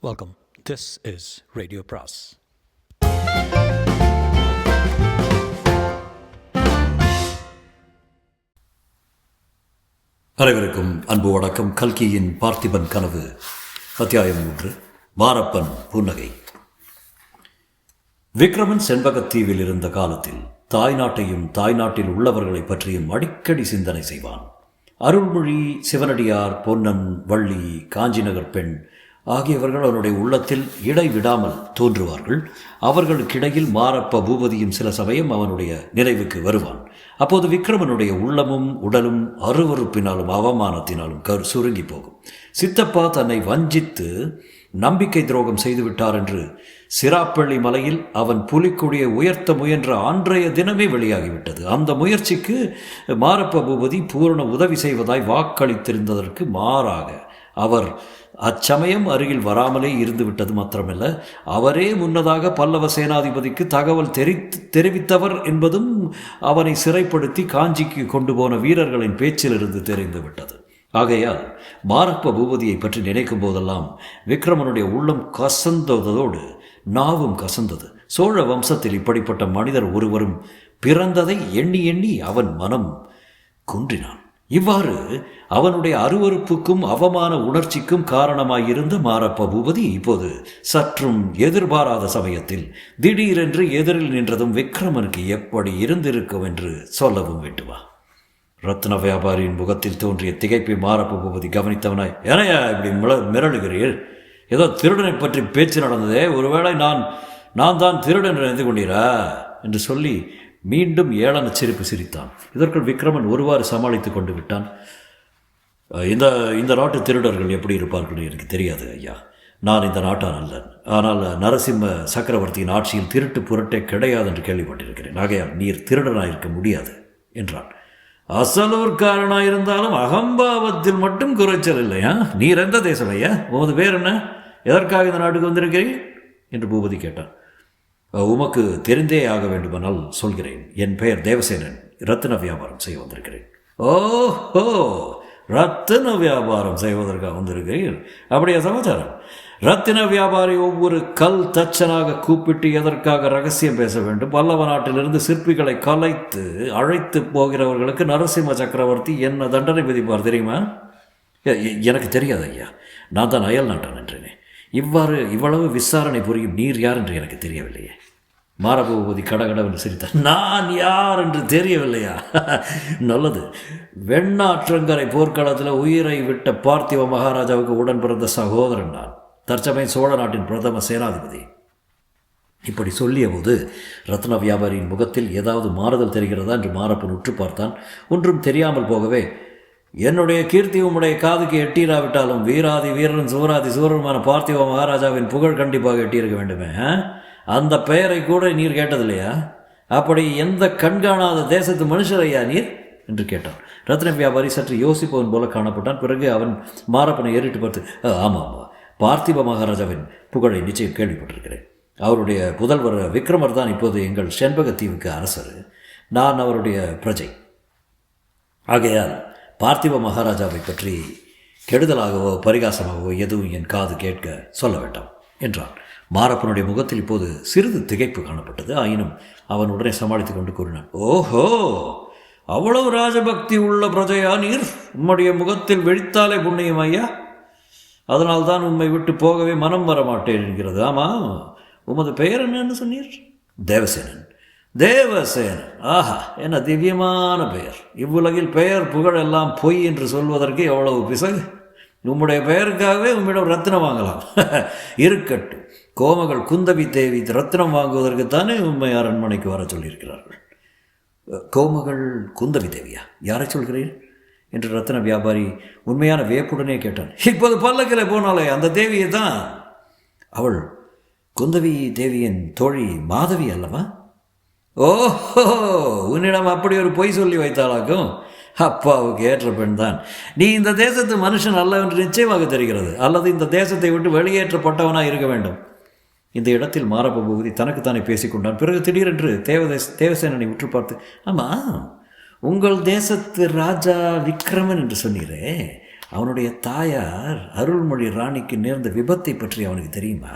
Welcome. This is Radio Pras. அனைவருக்கும் அன்பு வணக்கம். கல்கியின் பார்த்திபன் கனவு அத்தியாயம் 3. மாரப்பன் புன்னகை. விக்ரமன் செண்பகத்தீவில் இருந்த காலத்தில் தாய்நாட்டையும் தாய்நாட்டில் உள்ளவர்களை பற்றியும் அடிக்கடி சிந்தனை செய்வான். அருள்மொழி, சிவனடியார், பொன்னன், வள்ளி, காஞ்சிநகர் பெண் ஆகியவர்கள் அவனுடைய உள்ளத்தில் இடைவிடாமல் தோன்றுவார்கள். அவர்களுக்கிடையில் மாரப்ப பூபதியும் சில சமயம் அவனுடைய நினைவுக்கு வருவான். அப்போது விக்ரமனுடைய உள்ளமும் உடலும் அருவறுப்பினாலும் அவமானத்தினாலும் சுருங்கி போகும். சித்தப்பா தன்னை வஞ்சித்து நம்பிக்கை துரோகம் செய்துவிட்டார் என்று சிராப்பள்ளி மலையில் அவன் புலிக்கொடியை உயர்த்த முயன்ற அன்றைய தினமே வெளியாகிவிட்டது. அந்த முயற்சிக்கு மாரப்ப பூபதி பூரண உதவி செய்வதாய் வாக்களித்திருந்ததற்கு மாறாக அவர் அச்சமயம் அருகில் வராமலே இருந்துவிட்டது மாத்திரமல்ல, அவரே முன்னதாக பல்லவ சேனாதிபதிக்கு தகவல் தெரிவித்தவர் என்பதும் அவனை சிறைப்படுத்தி காஞ்சிக்கு கொண்டு போன வீரர்களின் பேச்சிலிருந்து தெரிந்துவிட்டது. ஆகையால் மாரப்ப பூபதியை பற்றி நினைக்கும் போதெல்லாம் விக்ரமனுடைய உள்ளம் கசந்ததோடு நாவும் கசந்தது. சோழ வம்சத்தில் இப்படிப்பட்ட மனிதர் ஒருவரும் பிறந்ததை எண்ணி எண்ணி அவன் மனம் குன்றினான். இவ்வாறு அவனுடைய அருவருப்புக்கும் அவமான உணர்ச்சிக்கும் காரணமாயிருந்த மாரப்ப பூபதி இப்போது சற்றும் எதிர்பாராத சமயத்தில் திடீரென்று எதிரில் நின்றதும் விக்ரமனுக்கு எப்படி இருந்திருக்கும் என்று சொல்லவும் வேண்டுமா? ரத்ன வியாபாரியின் முகத்தில் தோன்றிய திகைப்பை மாரப்ப பூபதி கவனித்தவனாய், ஏனையா இப்படி மிரளுகிறீர்? ஏதோ திருடனை பற்றி பேச்சு நடந்ததே, ஒருவேளை நான் தான் திருடன் நினைத்து கொண்டீரா என்று சொல்லி மீண்டும் ஏளன சிரிப்பு சிரித்தான். இதற்குள் விக்ரமன் ஒருவாறு சமாளித்து கொண்டு விட்டான். இந்த நாட்டு திருடர்கள் எப்படி இருப்பார்கள் எனக்கு தெரியாது ஐயா. நான் இந்த நாட்டான் அல்ல. ஆனால் நரசிம்ம சக்கரவர்த்தியின் ஆட்சியில் திருட்டு புரட்டே கிடையாது என்று கேள்விப்பட்டிருக்கிறேன். ஆகையால் நீர் திருடனாயிருக்க முடியாது என்றான். அசலூர்காரனாயிருந்தாலும் அகம்பாவத்தில் மட்டும் குறைச்சல் இல்லையா? நீர் எந்த தேசம் ஐயா? உமது பேர் என்ன? எதற்காக இந்த நாட்டுக்கு வந்திருக்கிறீர் என்று பூபதி கேட்டான். உமக்கு தெரிந்தே ஆக வேண்டுமானால் சொல்கிறேன். என் பெயர் தேவசேனன். ரத்தின வியாபாரம் செய்ய வந்திருக்கிறேன். ஓஹோ, ரத்தின வியாபாரம் செய்வதற்காக வந்திருக்கிறீர்கள்? அப்படியா சமாச்சாரம்? ரத்தின வியாபாரி ஒவ்வொரு கல் தச்சனாக கூப்பிட்டு எதற்காக ரகசியம் பேச வேண்டும்? பல்லவ நாட்டிலிருந்து சிற்பிகளை கலைத்து அழைத்து போகிறவர்களுக்கு நரசிம்ம சக்கரவர்த்தி என்ன தண்டனை விதிப்பார் தெரியுமா? எனக்கு தெரியாது ஐயா. நான் தான் அயல் நாட்டான் என்றேனே. இவ்வளவு விசாரணை புரியும் நீர் யார் என்று எனக்கு தெரியவில்லையே. மாரப்ப பூபதி கடகடவென்று சிரித்தார். நான் யார் என்று தெரியவில்லையா? நல்லது. வெண்ணாற்றங்கரை போர்க்களத்தில் உயிரை விட்ட பார்த்திவ மகாராஜாவுக்கு உடன் பிறந்த சகோதரன் நான். தற்சமயம் சோழ நாட்டின் பிரதம சேனாதிபதி. இப்படி சொல்லிய போது ரத்ன வியாபாரியின் முகத்தில் ஏதாவது மாறுதல் தெரிகிறதா என்று மாரப்பன் உற்று பார்த்தான். ஒன்றும் தெரியாமல் போகவே, என்னுடைய கீர்த்தி உம்முடைய காதுக்கு எட்டீராவிட்டாலும் வீராதி வீரன் சூராதி சூரனுமான பார்த்திவ மகாராஜாவின் புகழ் கண்டிப்பாக எட்டியிருக்க வேண்டுமே. அந்த பெயரை கூட நீர் கேட்டதில்லையா? அப்படி எந்த கண்காணாத தேசத்து மனுஷர் ஐயா நீர் என்று கேட்டான். ரத்ன வியாபாரி சற்று யோசிப்பவன் போல காணப்பட்டான். பிறகு அவன் மாரப்பனை ஏறிட்டு பார்த்து, ஆமாம், பார்த்திப மகாராஜாவின் புகழை நிச்சயம் கேள்விப்பட்டிருக்கிறேன். அவருடைய புதல்வர் விக்ரமர் தான் இப்போது எங்கள் செண்பகத்தீவுக்கு அரசர். நான் அவருடைய பிரஜை. ஆகையால் பார்த்திப மகாராஜாவை பற்றி கெடுதலாகவோ பரிகாசமாகவோ எதுவும் என் காது கேட்க சொல்ல வேண்டாம் என்றான். மாரப்பனுடைய முகத்தில் இப்போது சிறிது திகைப்பு காணப்பட்டது. ஆயினும் அவன் உடனே சமாளித்து கொண்டு கூறினான். ஓஹோ, அவ்வளவு ராஜபக்தி உள்ள பிரஜையா நீர்? உம்முடைய முகத்தில் வெடித்தாலே புண்ணியம் ஐயா. அதனால்தான் உம்மை விட்டு போகவே மனம் வர மாட்டேன் என்கிறது. ஆமாம், உமது பெயர் என்னன்னு சொன்னீர்? தேவசேனன். தேவசேனன், ஆஹா, என்ன திவ்யமான பெயர். இவ்வுலகில் பெயர் புகழ் எல்லாம் பொய் என்று சொல்வதற்கு எவ்வளவு பிசகு. உம்முடைய பெயருக்காகவே உம்மிடம் ரத்தினம் வாங்கலாம். இருக்கட்டும், கோமகள் குந்தவி தேவி ரத்தினம் வாங்குவதற்குத்தானே உண்மை அரண்மனைக்கு வர சொல்லியிருக்கிறார்கள். கோமகள் குந்தவி தேவியா? யாரை சொல்கிறீர் என்று ரத்தின வியாபாரி உண்மையான வியப்புடனே கேட்டான். இப்போது பல்லக்கில் போனாலே அந்த தேவியை தான். அவள் குந்தவி தேவியின் தோழி மாதவி அல்லவா? ஓஹோ, உன்னிடம் அப்படி ஒரு பொய் சொல்லி வைத்தாளாக்கும். அப்பாவுக்கு ஏற்ற பெண் தான். நீ இந்த தேசத்து மனுஷன் அல்ல என்று நிச்சயமாக தெரிகிறது. அல்லது இந்த தேசத்தை விட்டு வெளியேற்றப்பட்டவனாக இருக்க வேண்டும். இந்த இடத்தில் மாரப்ப பூபதி தனக்குத்தானே பேசிக்கொண்டான். பிறகு திடீரென்று தேவசேனனை உற்று பார்த்து, ஆமாம், உங்கள் தேசத்து ராஜா விக்ரமன் என்று சொன்னீரே, அவனுடைய தாயார் அருள்மொழி ராணிக்கு நேர்ந்த விபத்தை பற்றி அவனுக்கு தெரியுமா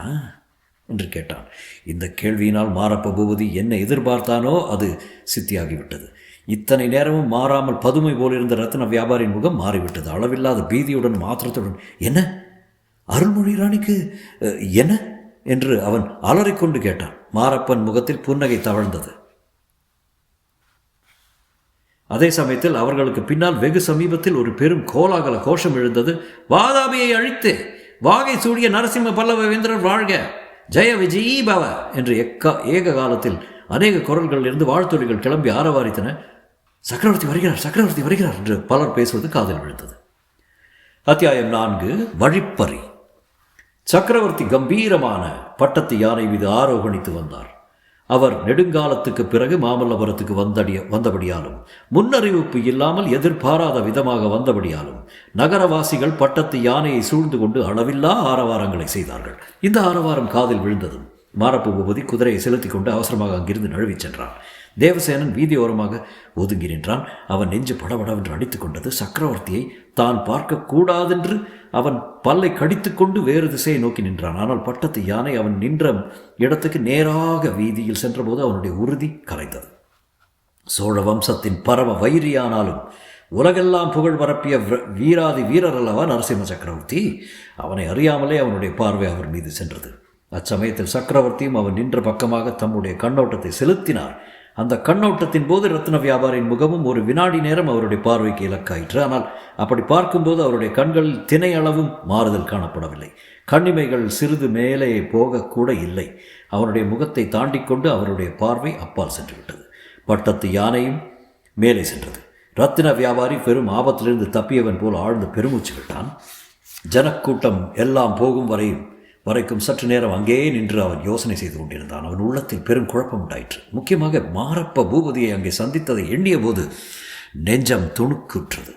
என்று கேட்டான். இந்த கேள்வியினால் மாரப்ப பூபதி என்ன எதிர்பார்த்தானோ அது சித்தியாகிவிட்டது. இத்தனை நேரமும் மாறாமல் பதுமை போலிருந்த ரத்ன வியாபாரியின் முகம் மாறிவிட்டது. அளவில்லாத பீதியுடன் ஆத்திரத்துடன், என்ன அருள்மொழி ராணிக்கு என்ன என்று அவன் அலறிக்கொண்டு கேட்டான். மாரப்பன் முகத்தில் புன்னகை தவழ்ந்தது. அதே சமயத்தில் அவர்களுக்கு பின்னால் வெகு சமீபத்தில் ஒரு பெரும் கோலாகல கோஷம் எழுந்தது. வாதாபியை அழித்து வாகை சூடிய நரசிம்ம பல்லவ வேந்திரர் வாழ்க, ஜெய விஜயீ பவ என்று ஏக காலத்தில் அநேக குரல்களில் இருந்து வாழ்த்தொலிகள் கிளம்பி ஆரவாரித்தன. சக்கரவர்த்தி வருகிறார், சக்கரவர்த்தி வருகிறார் என்று பலர் பேசுவது காதில் விழுந்தது. அத்தியாயம் 4. வழிப்பறி. சக்கரவர்த்தி கம்பீரமான பட்டத்து யானை மீது ஆரோகணித்து வந்தார். அவர் நெடுங்காலத்துக்கு பிறகு மாமல்லபுரத்துக்கு வந்தபடியாலும் முன்னறிவிப்பு இல்லாமல் எதிர்பாராத விதமாக வந்தபடியாலும் நகரவாசிகள் பட்டத்து யானையை சூழ்ந்து கொண்டு அளவில்லா ஆரவாரங்களை செய்தார்கள். இந்த ஆரவாரம் காதில் விழுந்ததும் மாரப்ப பூபதி குதிரையை செலுத்திக் கொண்டு அவசரமாக அங்கிருந்து நழுவிச் சென்றான். தேவசேனன் வீதியோரமாக ஒதுங்கி நின்றான். அவன் நெஞ்சு படபடவென்று அடித்துக் கொண்டது. சக்கரவர்த்தியை தான் பார்க்கக்கூடாதென்று அவன் பல்லை கடித்துக்கொண்டு வேறு திசையை நோக்கி நின்றான். ஆனால் பட்டத்து யானை அவன் நின்ற இடத்துக்கு நேராக வீதியில் சென்றபோது அவனுடைய உறுதி கரைந்தது. சோழ வம்சத்தின் பரம வைரியானாலும் உலகெல்லாம் புகழ் பரப்பிய வீராதி வீரர் அல்லவா நரசிம்ம சக்கரவர்த்தி. அவனை அறியாமலே அவனுடைய பார்வை அவர் மீது சென்றது. அச்சமயத்தில் சக்கரவர்த்தியும் அவன் நின்ற பக்கமாக தம்முடைய கண்ணோட்டத்தை செலுத்தினார். அந்த கண்ணோட்டத்தின் போது ரத்ன வியாபாரியின் முகமும் ஒரு வினாடி நேரம் அவருடைய பார்வைக்கு இலக்காயிற்று. ஆனால் அப்படி பார்க்கும்போது அவருடைய கண்களில் தினை அளவும் மாறுதல் காணப்படவில்லை. கண்ணிமைகள் சிறிது மேலே போகக்கூட இல்லை. அவருடைய முகத்தை தாண்டிக்கொண்டு அவருடைய பார்வை அப்பால் சென்றுவிட்டது. பட்டத்து யானையும் மேலே சென்றது. ரத்தின வியாபாரி பெரும் ஆபத்திலிருந்து தப்பியவன் போல் ஆழ்ந்த பெருமூச்சு விட்டான். ஜனக்கூட்டம் எல்லாம் போகும் வரைக்கும் சற்று நேரம் அங்கேயே நின்று அவன் யோசனை செய்து கொண்டிருந்தான். அவன் உள்ளத்தில் பெரும் குழப்பம் உண்டாயிற்று. முக்கியமாக மாரப்ப பூபதியை அங்கே சந்தித்ததை எண்ணிய போது நெஞ்சம் துணுக்கமுற்றது.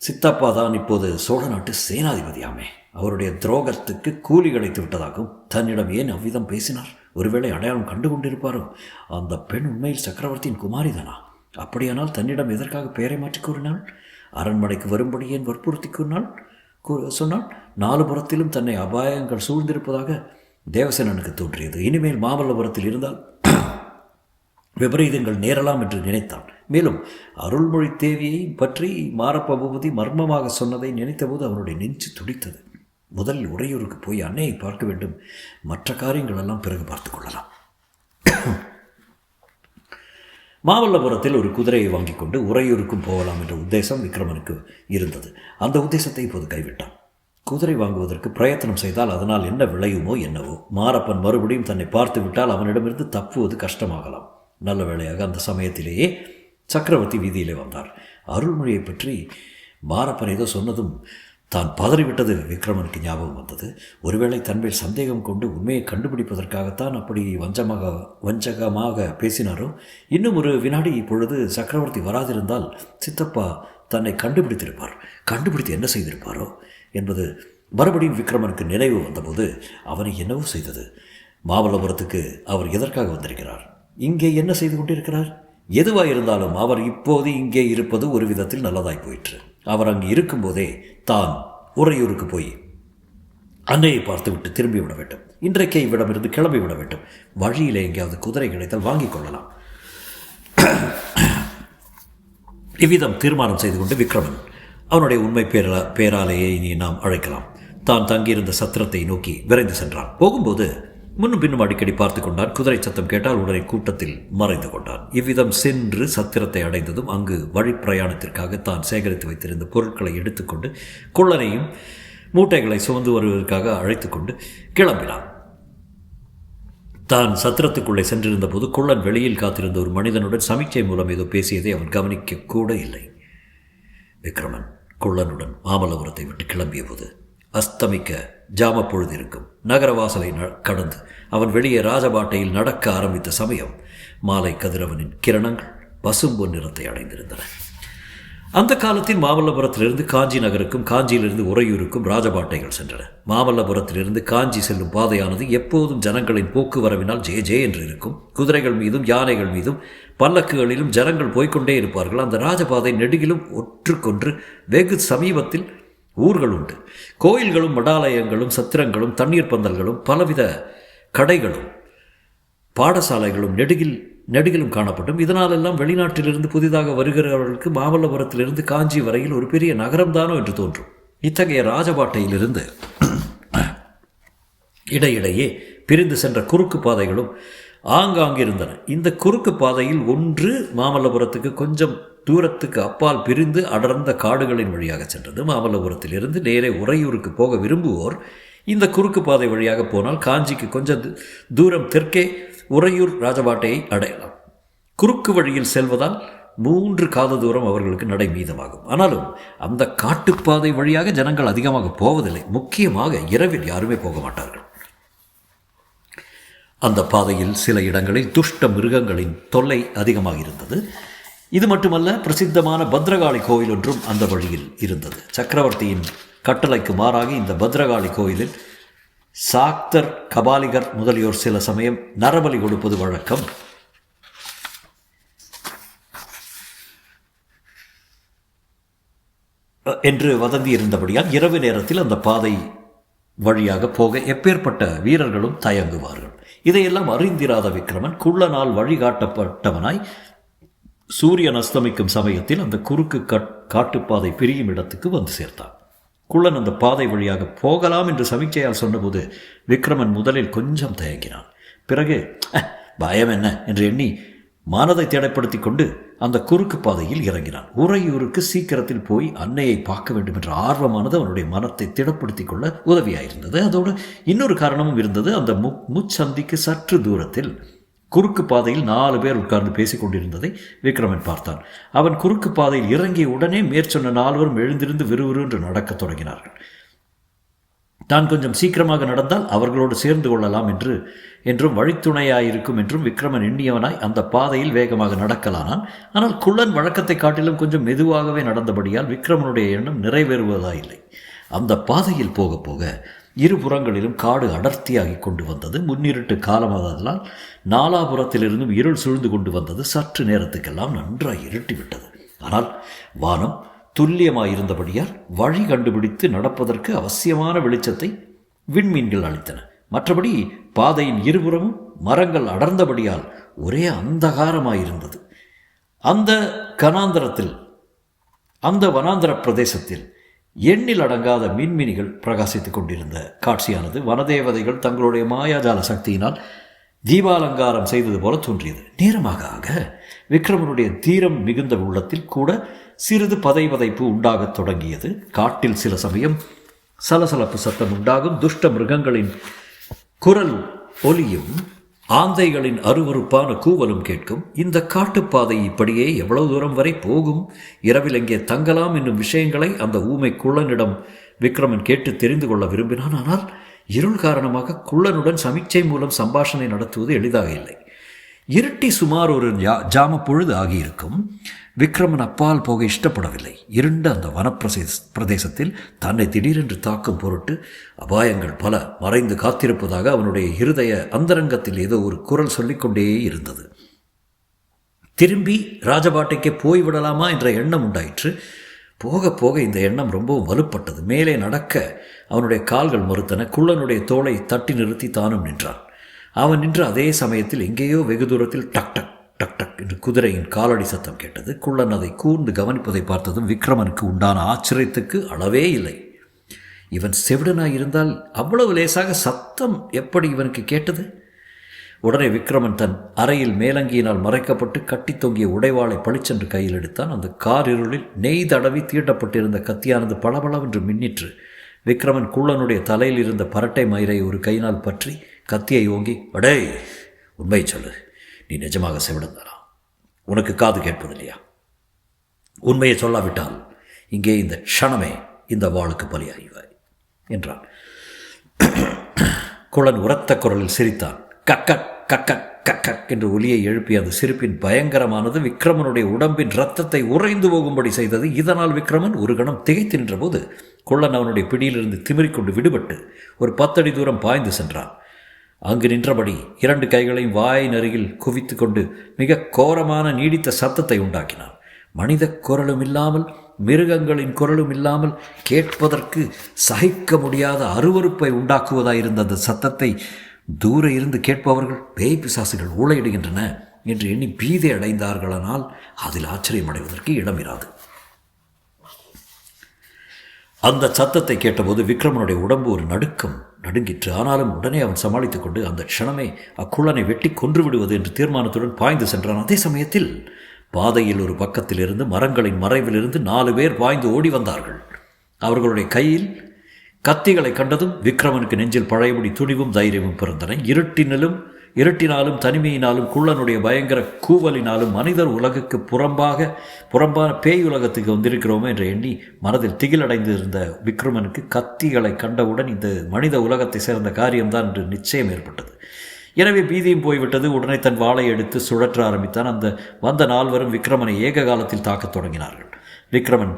சித்தப்பா தான் இப்போது சோழ நாட்டு சேனாதிபதியாமே. அவருடைய துரோகத்துக்கு கூலி கிடைத்து விட்டதாகவும் தன்னிடம் ஏன் அவ்விதம் பேசினார்? ஒருவேளை அடையாளம் கண்டு கொண்டிருப்பாரோ? அந்த பெண் உண்மையில் சக்கரவர்த்தியின் குமாரிதானா? அப்படியானால் தன்னிடம் எதற்காக பெயரை மாற்றி கூறினாள்? அரண்மனைக்கு வரும்படி ஏன் வற்புறுத்தி சொன்னால் 4 புறத்திலும் தன்னை அபாயங்கள் சூழ்ந்திருப்பதாக தேவசேனனுக்கு தோன்றியது. இனிமேல் மாமல்லபுரத்தில் இருந்தால் விபரீதங்கள் நேரலாம் என்று நினைத்தான். மேலும் அருள்மொழி தேவியை பற்றி மாரப்ப பூபதி மர்மமாக சொன்னதை நினைத்தபோது அவனுடைய நெஞ்சு துடித்தது. முதலில் உறையூருக்கு போய் அன்னையை பார்க்க வேண்டும். மற்ற காரியங்கள் எல்லாம் பிறகு பார்த்து கொள்ளலாம். மாமல்லபுரத்தில் ஒரு குதிரையை வாங்கி கொண்டு உறையூருக்கும் போகலாம் என்ற உத்தேசம் விக்ரமனுக்கு இருந்தது. அந்த உத்தேசத்தை இப்போது கைவிட்டான். குதிரை வாங்குவதற்கு பிரயத்தனம் செய்தால் அதனால் என்ன விளையுமோ என்னவோ. மாரப்பன் மறுபடியும் தன்னை பார்த்து விட்டால் அவனிடமிருந்து தப்புவது கஷ்டமாகலாம். நல்ல வேளையாக அந்த சமயத்திலேயே சக்கரவர்த்தி வீதியிலே வந்தார். அருள்மொழியை பற்றி மாரப்பன் ஏதோ சொன்னதும் தான் பதறிவிட்டது விக்ரமனுக்கு ஞாபகம் வந்தது. ஒருவேளை தன்மேல் சந்தேகம் கொண்டு உண்மையை கண்டுபிடிப்பதற்காகத்தான் அப்படி வஞ்சகமாக பேசினாரோ? இன்னும் ஒரு வினாடி இப்பொழுது சக்கரவர்த்தி வராதிருந்தால் சித்தப்பா தன்னை கண்டுபிடித்திருப்பார். கண்டுபிடித்து என்ன செய்திருப்பாரோ என்பது மறுபடியும் விக்ரமனுக்கு நினைவு வந்தபோது அவனை என்னவோ செய்தது. மாமல்லபுரத்துக்கு அவர் எதற்காக வந்திருக்கிறார்? இங்கே என்ன செய்து கொண்டிருக்கிறார்? எதுவாயிருந்தாலும் அவர் இப்போது இங்கே இருப்பது ஒரு விதத்தில் நல்லதாய் போயிற்று. அவர் அங்கு இருக்கும்போதே தான் உறையூருக்கு போய் அன்னையை பார்த்துவிட்டு திரும்பி விட வேண்டும். இன்றைக்கே இவ்விடமிருந்து கிளம்பி விட வேண்டும். வழியிலே எங்கேயாவது குதிரை கிடைத்தால் வாங்கிக் கொள்ளலாம். இவ்விதம் தீர்மானம் செய்து கொண்டு விக்ரமன் அவனுடைய உண்மை பேராலேயே இனி நாம் அழைக்கலாம் தான் தங்கியிருந்த சத்திரத்தை நோக்கி விரைந்து சென்றான். போகும்போது முன்னும் பின்னும் அடிக்கடி பார்த்து கொண்டான். குதிரை சத்தம் கேட்டால் உடனே கூட்டத்தில் மறைந்து கொண்டான். இவ்விதம் சென்று சத்திரத்தை அடைந்ததும் அங்கு வழி பிரயாணத்திற்காக தான் சேகரித்து வைத்திருந்த பொருட்களை எடுத்துக்கொண்டு குள்ளனையும் மூட்டைகளை சுமந்து வருவதற்காக அழைத்து கொண்டு கிளம்பினான். தான் சத்திரத்துக்குள்ளே சென்றிருந்த போது குள்ளன் வெளியில் காத்திருந்த ஒரு மனிதனுடன் சமிச்சை மூலம் ஏதோ பேசியதை அவன் கவனிக்க கூட இல்லை. விக்ரமன் குள்ளனுடன் மாமல்லபுரத்தை விட்டு கிளம்பிய போது அஸ்தமிக்க ஜாமப்பொழுது இருக்கும். நகரவாசலை கடந்து அவன் வெளியே ராஜபாட்டையில் நடக்க ஆரம்பித்த சமயம் மாலை கதிரவனின் கிரணங்கள் பசும்பொன் நிறத்தை அடைந்திருந்தன. அந்த காலத்தில் மாமல்லபுரத்திலிருந்து காஞ்சி நகருக்கும் காஞ்சியிலிருந்து உறையூருக்கும் ராஜபாட்டைகள் சென்றன. மாமல்லபுரத்திலிருந்து காஞ்சி செல்லும் பாதையானது எப்போதும் ஜனங்களின் போக்குவரவினால் ஜே ஜே என்று இருக்கும். குதிரைகள் மீதும் யானைகள் மீதும் பல்லக்குகளிலும் ஜனங்கள் போய்கொண்டே இருப்பார்கள். அந்த ராஜபாதை நெடுகிலும் ஒற்றுக்கொன்று வெகு சமீபத்தில் ஊர்கள் உண்டு. கோயில்களும் மடாலயங்களும் சத்திரங்களும் தண்ணீர் பந்தல்களும் பலவித கடைகளும் பாடசாலைகளும் நெடுகிலும் காணப்படும். இதனாலெல்லாம் வெளிநாட்டிலிருந்து புதிதாக வருகிறவர்களுக்கு மாமல்லபுரத்திலிருந்து காஞ்சி வரையில் ஒரு பெரிய நகரம்தானோ என்று தோன்றும். இத்தகைய ராஜபாட்டையிலிருந்து இடையிடையே பிரிந்து சென்ற குறுக்கு பாதைகளும் ஆங்காங்கிருந்தன. இந்த குறுக்கு பாதையில் ஒன்று மாமல்லபுரத்துக்கு கொஞ்சம் தூரத்துக்கு அப்பால் பிரிந்து அடர்ந்த காடுகளின் வழியாக சென்றது. மாமல்லபுரத்திலிருந்து நேரே உறையூருக்கு போக விரும்புவோர் இந்த குறுக்கு பாதை வழியாக போனால் காஞ்சிக்கு கொஞ்சம் தூரம் தெற்கே உறையூர் ராஜபாட்டையை அடையலாம். குறுக்கு வழியில் செல்வதால் 3 காத தூரம் அவர்களுக்கு நடை மீதமாகும். ஆனாலும் அந்த காட்டுப்பாதை வழியாக ஜனங்கள் அதிகமாக போவதில்லை. முக்கியமாக இரவில் யாருமே போக மாட்டார்கள். அந்த பாதையில் சில இடங்களில் துஷ்ட மிருகங்களின் தொல்லை அதிகமாக இருந்தது. இது மட்டுமல்ல, பிரசித்தமான பத்ரகாளி கோயில் ஒன்றும் அந்த வழியில் இருந்தது. சக்கரவர்த்தியின் கட்டளைக்கு மாறாக இந்த பத்ரகாளி கோயிலில் சாக்தர் கபாலிகர் முதலியோர் சில சமயம் நரபலி கொடுப்பது வழக்கம். என்று வதந்தி இருந்தபடியால் இரவு நேரத்தில் அந்த பாதை வழியாக போக எப்பேற்பட்ட வீரர்களும் தயங்குவார்கள். இதையெல்லாம் அறிந்திராத விக்ரமன் குள்ளனால் வழிகாட்டப்பட்டவனாய் சூரியன் அஸ்தமிக்கும் சமயத்தில் அந்த குறுக்கு காட்டுப்பாதை பிரியும் இடத்துக்கு வந்து சேர்த்தான். குள்ளன் அந்த பாதை வழியாக போகலாம் என்று சமிச்சையால் சொன்னபோது விக்ரமன் முதலில் கொஞ்சம் தயங்கினான். பிறகு பயம் என்ன என்று எண்ணி மனதை திடப்படுத்தி கொண்டு அந்த குறுக்கு பாதையில் இறங்கினான். உறையூருக்கு சீக்கிரத்தில் போய் அன்னையை பார்க்க வேண்டும் என்ற ஆர்வமானது அவனுடைய மனத்தை திடப்படுத்தி கொள்ள உதவியாயிருந்தது. அதோடு இன்னொரு காரணமும் இருந்தது. அந்த முச்சந்திக்கு சற்று தூரத்தில் குறுக்கு பாதையில் 4 பேர் உட்கார்ந்து பேசிக் கொண்டிருந்ததை விக்ரமன் பார்த்தான். அவன் குறுக்கு பாதையில் இறங்கிய உடனே மேற்சொன்ன 4வரும் எழுந்திருந்து விறுவிறு என்று நடக்கத் தொடங்கினார்கள். தான் கொஞ்சம் சீக்கிரமாக நடந்தால் அவர்களோடு சேர்ந்து கொள்ளலாம் என்றும் வழித்துணையாயிருக்கும் என்றும் விக்ரமன் எண்ணியவனாய் அந்த பாதையில் வேகமாக நடக்கலானான். ஆனால் குள்ளன் வழக்கத்தை காட்டிலும் கொஞ்சம் மெதுவாகவே நடந்தபடியால் விக்ரமனுடைய எண்ணம் நிறைவேறுவதாயில்லை. அந்த பாதையில் போக போக இருபுறங்களிலும் காடு அடர்த்தியாகி கொண்டு வந்தது. முன்னிருட்டு காலமாதலால் நாலாபுரத்திலிருந்தும் இருள் சூழ்ந்து கொண்டு வந்தது. சற்று நேரத்துக்கெல்லாம் நன்றாய் இருட்டிவிட்டது. ஆனால் வானம் துல்லியமாயிருந்தபடியால் வழி கண்டுபிடித்து நடப்பதற்கு அவசியமான வெளிச்சத்தை விண்மீன்கள் அளித்தன. மற்றபடி பாதையின் இருபுறமும் மரங்கள் அடர்ந்தபடியால் ஒரே அந்தகாரமாயிருந்தது. அந்த வனாந்தர பிரதேசத்தில் எண்ணில் அடங்காத மின்மினிகள் பிரகாசித்துக் கொண்டிருந்த காட்சியானது வனதேவதைகள் தங்களுடைய மாயாஜால சக்தியினால் தீபாலங்காரம் செய்தது போல தோன்றியது. நேரமாக ஆக விக்ரமனுடைய தீரம் மிகுந்த உள்ளத்தில் கூட சிறிது பதைவதைப்பு உண்டாகத் தொடங்கியது. காட்டில் சில சமயம் சலசலப்பு சத்தம் உண்டாகும். துஷ்ட மிருகங்களின் குரல் ஒலியும் ஆந்தைகளின் அருவருப்பான கூவலும் கேட்கும். இந்த காட்டுப்பாதை இப்படியே எவ்வளவு தூரம் வரை போகும், இரவில் எங்கே தங்கலாம் என்னும் விஷயங்களை அந்த ஊமை குள்ளனிடம் விக்ரமன் கேட்டு தெரிந்து கொள்ள விரும்பினான். ஆனால் இருள் காரணமாக குள்ளனுடன் சமிச்சை மூலம் சம்பாஷணை நடத்துவது எளிதாக இல்லை. இருட்டி சுமார் ஒரு ஜாம பொழுது ஆகியிருக்கும். விக்ரமன் அப்பால் போக இஷ்டப்படவில்லை. இருண்ட அந்த வனப்பிரதேசத்தில் தன்னை திடீரென்று தாக்கும் பொருட்டு அபாயங்கள் பல மறைந்து காத்திருப்பதாக அவனுடைய இருதய அந்தரங்கத்தில் ஏதோ ஒரு குரல் சொல்லிக்கொண்டே இருந்தது. திரும்பி ராஜபாட்டைக்கே போய்விடலாமா என்ற எண்ணம் உண்டாயிற்று. போக போக இந்த எண்ணம் ரொம்பவும் வலுப்பட்டது. மேலே நடக்க அவனுடைய கால்கள் மறுத்தன. குள்ளனுடைய தோளை தட்டி நிறுத்தி தானும் நின்றான். அவன் நின்ற அதே சமயத்தில் எங்கேயோ வெகு தூரத்தில் டக் டக் டக் டக் என்று குதிரையின் காலடி சத்தம் கேட்டது. குள்ளன் அதை கூர்ந்து கவனிப்பதை பார்த்ததும் விக்ரமனுக்கு உண்டான ஆச்சரியத்துக்கு அளவே இல்லை. இவன் செவிடனாயிருந்தால் அவ்வளவு லேசாக சத்தம் எப்படி இவனுக்கு கேட்டது? உடனே விக்ரமன் தன் அறையில் மேலங்கியினால் மறைக்கப்பட்டு கட்டி தொங்கிய உடைவாளை பளிச்சென்று கையில் எடுத்தான். அந்த காரிருளில் நெய் தடவி தீட்டப்பட்டிருந்த கத்தியானது பளபளவென்று மின்னிற்று. விக்ரமன் குள்ளனுடைய தலையில் இருந்த பரட்டை மயிரை ஒரு கையினால் பற்றி கத்தியை ஓங்கி, அடே, உண்மை சொல்லு, நீ நிஜமாக செவிடந்தானா? உனக்கு காது கேட்பதில்லையா? உண்மையை சொல்லாவிட்டால் இங்கே இந்த க்ஷணமே இந்த வாளுக்கு பலியாகிவாய் என்றான். குள்ளன் உரத்த குரலில் சிரித்தான். கக்க கக்க கக் கக் என்று ஒலியை எழுப்பிய அந்த சிரிப்பின் பயங்கரமானது விக்ரமனுடைய உடம்பின் இரத்தத்தை உறைந்து போகும்படி செய்தது. இதனால் விக்ரமன் ஒரு கணம் திகைத்து நின்றபோது குள்ளன் அவனுடைய பிடியிலிருந்து திமிரிக்கொண்டு விடுபட்டு ஒரு 10 அடி தூரம் பாய்ந்து சென்றான். அங்கு நின்றபடி 2 கைகளையும் வாயின் அருகில் குவித்து கொண்டு மிக கோரமான நீடித்த சத்தத்தை உண்டாக்கினான். மனித குரலும் இல்லாமல் மிருகங்களின் குரலும் இல்லாமல் கேட்பதற்கு சகிக்க முடியாத அருவருப்பை உண்டாக்குவதாயிருந்த அந்த சத்தத்தை தூர இருந்து கேட்பவர்கள் பேய் பிசாசுகள் ஊளையிடுகின்றன என்று எண்ணி பீதி அடைந்தார்களானால் அதில் ஆச்சரியமடைவதற்கு இடமிராது. அந்த சத்தத்தை கேட்டபோது விக்ரமனுடைய உடம்பு ஒரு நடுங்கிற்று. ஆனாலும் உடனே அவன் சமாளித்துக் கொண்டு அந்த க்ஷணமே அக்குள்ளனை வெட்டி கொன்று விடுவது என்று தீர்மானத்துடன் பாய்ந்து சென்றான். அதே சமயத்தில் பாதையில் ஒரு பக்கத்திலிருந்து மரங்களின் மறைவிலிருந்து 4 பேர் பாய்ந்து ஓடி வந்தார்கள். அவர்களுடைய கையில் கத்திகளை கண்டதும் விக்ரமனுக்கு நெஞ்சில் பழையபடி துணிவும் தைரியமும் பிறந்தன. இருட்டினாலும் தனிமையினாலும் குள்ளனுடைய பயங்கர கூவலினாலும் மனிதர் உலகுக்கு புறம்பான பேய் உலகத்துக்கு வந்திருக்கிறோமே என்று எண்ணி மனதில் திகிலடைந்து இருந்த விக்ரமனுக்கு கத்திகளை கண்டவுடன் இந்த மனித உலகத்தை சேர்ந்த காரியம்தான் என்று நிச்சயம் ஏற்பட்டது. எனவே பீதியும் போய்விட்டது. உடனே தன் வாளை எடுத்து சுழற்ற ஆரம்பித்தான். அந்த வந்த 4 விக்ரமனை ஏக காலத்தில் தாக்கத் தொடங்கினார்கள். விக்ரமன்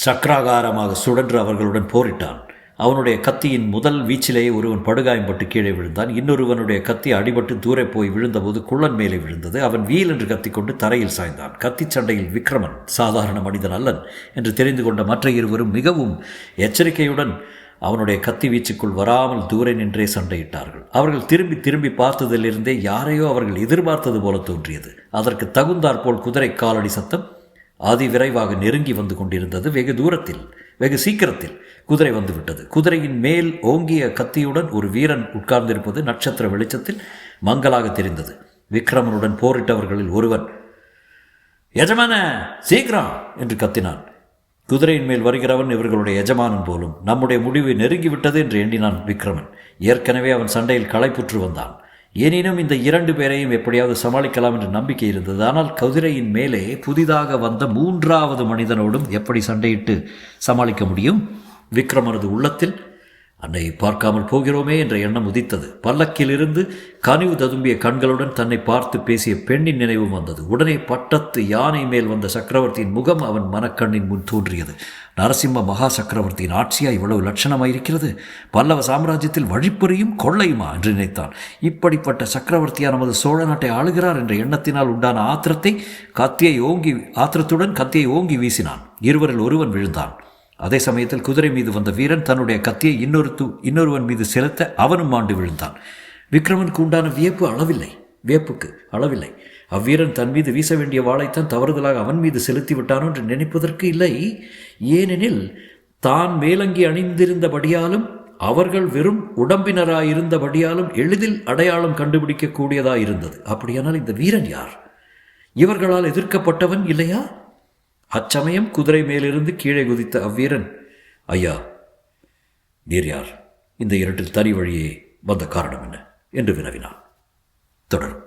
சக்கராகாரமாக சுழன்று அவர்களுடன் போரிட்டான். அவனுடைய கத்தியின் முதல் வீச்சிலேயே ஒருவன் படுகாயம்பட்டு கீழே விழுந்தான். இன்னொருவனுடைய கத்தி அடிபட்டு தூரே போய் விழுந்தபோது குள்ளன் மேலே விழுந்தது. அவன் வீல் என்று கத்திக்கொண்டு தரையில் சாய்ந்தான். கத்தி சண்டையில் விக்ரமன் சாதாரண மனிதன் அல்லன் என்று தெரிந்து கொண்ட மற்ற இருவரும் மிகவும் எச்சரிக்கையுடன் அவனுடைய கத்தி வீச்சுக்குள் வராமல் தூரே நின்றே சண்டையிட்டார்கள். அவர்கள் திரும்பி திரும்பி பார்த்ததிலிருந்தே யாரையோ அவர்கள் எதிர்பார்த்தது போல தோன்றியது. அதற்கு தகுந்தாற்போல் குதிரை காலடி சத்தம் அதிவிரைவாக நெருங்கி வந்து கொண்டிருந்தது. வெகு சீக்கிரத்தில் குதிரை வந்துவிட்டது. குதிரையின் மேல் ஓங்கிய கத்தியுடன் ஒரு வீரன் உட்கார்ந்திருப்பது நட்சத்திர வெளிச்சத்தில் மங்கலாக தெரிந்தது. விக்ரமனுடன் போரிட்டவர்களில் ஒருவன், எஜமான சீக்கிரம் என்று கத்தினான். குதிரையின் மேல் வருகிறவன் இவர்களுடைய எஜமானன் போலும். நம்முடைய முடிவு நெருங்கிவிட்டது என்று எண்ணினான் விக்ரமன். ஏற்கனவே அவன் சண்டையில் களைப்புற்று வந்தான். எனினும் இந்த 2 பேரையும் எப்படியாவது சமாளிக்கலாம் என்று நம்பிக்கை இருந்தது. ஆனால் குதிரையின் மேலே புதிதாக வந்த 3வது மனிதனோடும் எப்படி சண்டையிட்டு சமாளிக்க முடியும்? விக்ரமனது உள்ளத்தில் அன்னையை பார்க்காமல் போகிறோமே என்ற எண்ணம் உதித்தது. பல்லக்கிலிருந்து கனிவு ததும்பிய கண்களுடன் தன்னை பார்த்து பேசிய பெண்ணின் நினைவும் வந்தது. உடனே பட்டத்து யானை மேல் வந்த சக்கரவர்த்தியின் முகம் அவன் மனக்கண்ணின் முன் தோன்றியது. நரசிம்ம மகா சக்கரவர்த்தியின் ஆட்சியா இவ்வளவு லட்சணமாயிருக்கிறது? பல்லவ சாம்ராஜ்யத்தில் வழிப்பறியும் கொள்ளையுமா என்று நினைத்தான். இப்படிப்பட்ட சக்கரவர்த்தியா நமது சோழ நாட்டை ஆளுகிறார் என்ற எண்ணத்தினால் உண்டான ஆத்திரத்துடன் கத்தியை ஓங்கி வீசினான். இருவரில் ஒருவன் விழுந்தான். அதே சமயத்தில் குதிரை மீது வந்த வீரன் தன்னுடைய கத்தியை இன்னொருவன் மீது செலுத்த அவனும் மாண்டு விழுந்தான். விக்ரமனுக்கு உண்டான வியப்புக்கு அளவில்லை. அவ்வீரன் தன் மீது வீச வேண்டிய வாளைத்தான் தவறுதலாக அவன் மீது செலுத்தி விட்டானோ என்று நினைப்பதற்கு இல்லை. ஏனெனில் தான் மேலங்கி அணிந்திருந்தபடியாலும் அவர்கள் வெறும் உடம்பினராயிருந்தபடியாலும் எளிதில் அடையாளம் கண்டுபிடிக்கக்கூடியதாயிருந்தது. அப்படியானால் இந்த வீரன் யார்? இவர்களால் எதிர்க்கப்பட்டவன் இல்லையா? அச்சமயம் குதிரை மேலிருந்து கீழே குதித்த அவ்வீரன், ஐயா, நீர் யார்? இந்த இருட்டில் தனி வழியே வந்த காரணம் என்ன என்று வினவினான். தொடரும்.